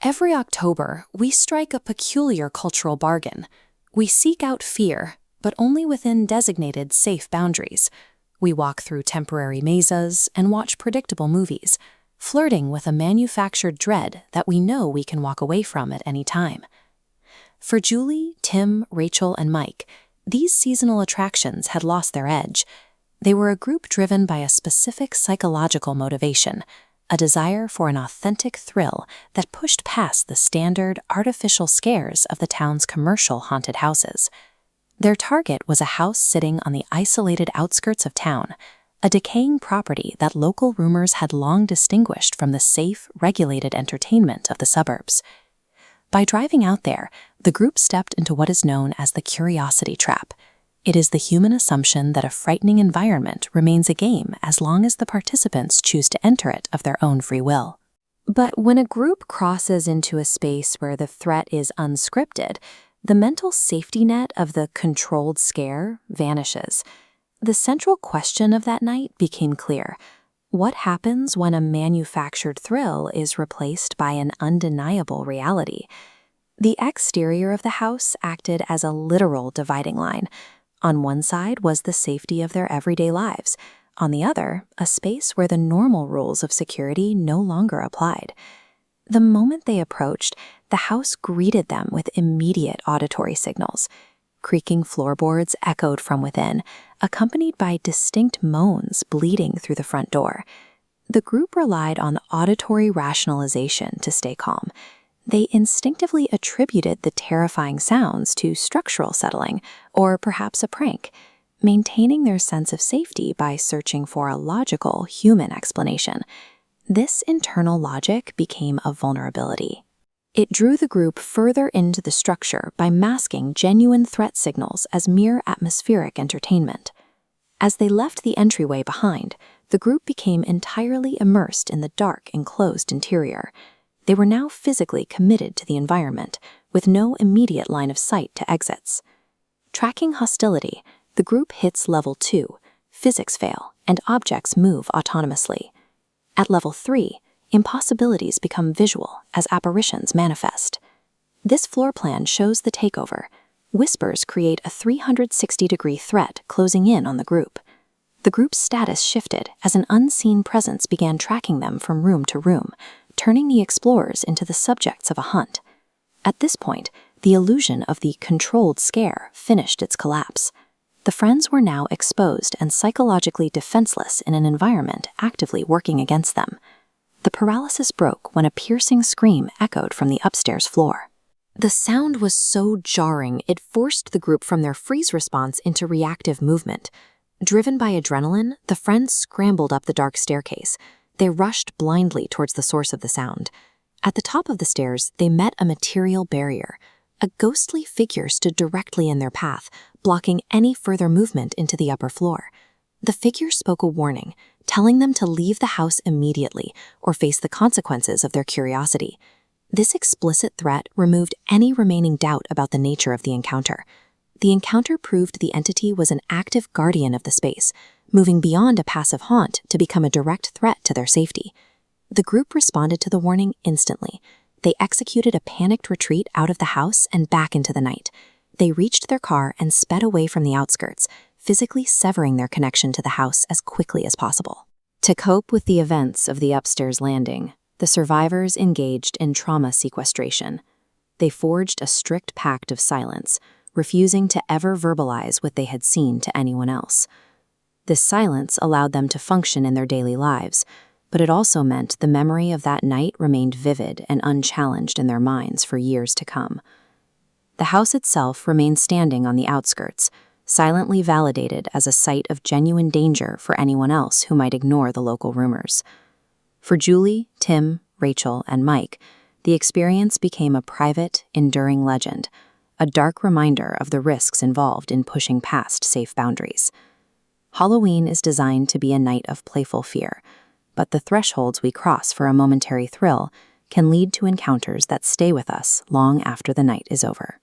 Every October, we strike a peculiar cultural bargain. We seek out fear, but only within designated safe boundaries. We walk through temporary mazes and watch predictable movies, flirting with a manufactured dread that we know we can walk away from at any time. For Julie, Tim, Rachel, and Mike, these seasonal attractions had lost their edge. They were a group driven by a specific psychological motivation, a desire for an authentic thrill that pushed past the standard, artificial scares of the town's commercial haunted houses. Their target was a house sitting on the isolated outskirts of town, a decaying property that local rumors had long distinguished from the safe, regulated entertainment of the suburbs. By driving out there, the group stepped into what is known as the curiosity trap. It is the human assumption that a frightening environment remains a game as long as the participants choose to enter it of their own free will. But when a group crosses into a space where the threat is unscripted, the mental safety net of the controlled scare vanishes. The central question of that night became clear. What happens when a manufactured thrill is replaced by an undeniable reality? The exterior of the house acted as a literal dividing line. On one side was the safety of their everyday lives. On the other, a space where the normal rules of security no longer applied. The moment they approached, the house greeted them with immediate auditory signals. Creaking floorboards echoed from within, accompanied by distinct moans bleeding through the front door. The group relied on auditory rationalization to stay calm. They instinctively attributed the terrifying sounds to structural settling, or perhaps a prank, maintaining their sense of safety by searching for a logical human explanation. This internal logic became a vulnerability. It drew the group further into the structure by masking genuine threat signals as mere atmospheric entertainment. As they left the entryway behind, the group became entirely immersed in the dark, enclosed interior. They were now physically committed to the environment, with no immediate line of sight to exits. Tracking hostility, the group hits Level 2, physics fail, and objects move autonomously. At Level 3, impossibilities become visual as apparitions manifest. This floor plan shows the takeover. Whispers create a 360-degree threat closing in on the group. The group's status shifted as an unseen presence began tracking them from room to room, turning the explorers into the subjects of a hunt. At this point, the illusion of the controlled scare finished its collapse. The friends were now exposed and psychologically defenseless in an environment actively working against them. The paralysis broke when a piercing scream echoed from the upstairs floor. The sound was so jarring it forced the group from their freeze response into reactive movement. Driven by adrenaline, the friends scrambled up the dark staircase. They rushed blindly towards the source of the sound. At the top of the stairs, they met a material barrier. A ghostly figure stood directly in their path, blocking any further movement into the upper floor. The figure spoke a warning, telling them to leave the house immediately or face the consequences of their curiosity. This explicit threat removed any remaining doubt about the nature of the encounter. The encounter proved the entity was an active guardian of the space, moving beyond a passive haunt to become a direct threat to their safety. The group responded to the warning instantly. They executed a panicked retreat out of the house and back into the night. They reached their car and sped away from the outskirts, physically severing their connection to the house as quickly as possible. To cope with the events of the upstairs landing, the survivors engaged in trauma sequestration. They forged a strict pact of silence, refusing to ever verbalize what they had seen to anyone else. This silence allowed them to function in their daily lives, but it also meant the memory of that night remained vivid and unchallenged in their minds for years to come. The house itself remained standing on the outskirts, silently validated as a site of genuine danger for anyone else who might ignore the local rumors. For Julie, Tim, Rachel, and Mike, the experience became a private, enduring legend, a dark reminder of the risks involved in pushing past safe boundaries. Halloween is designed to be a night of playful fear, but the thresholds we cross for a momentary thrill can lead to encounters that stay with us long after the night is over.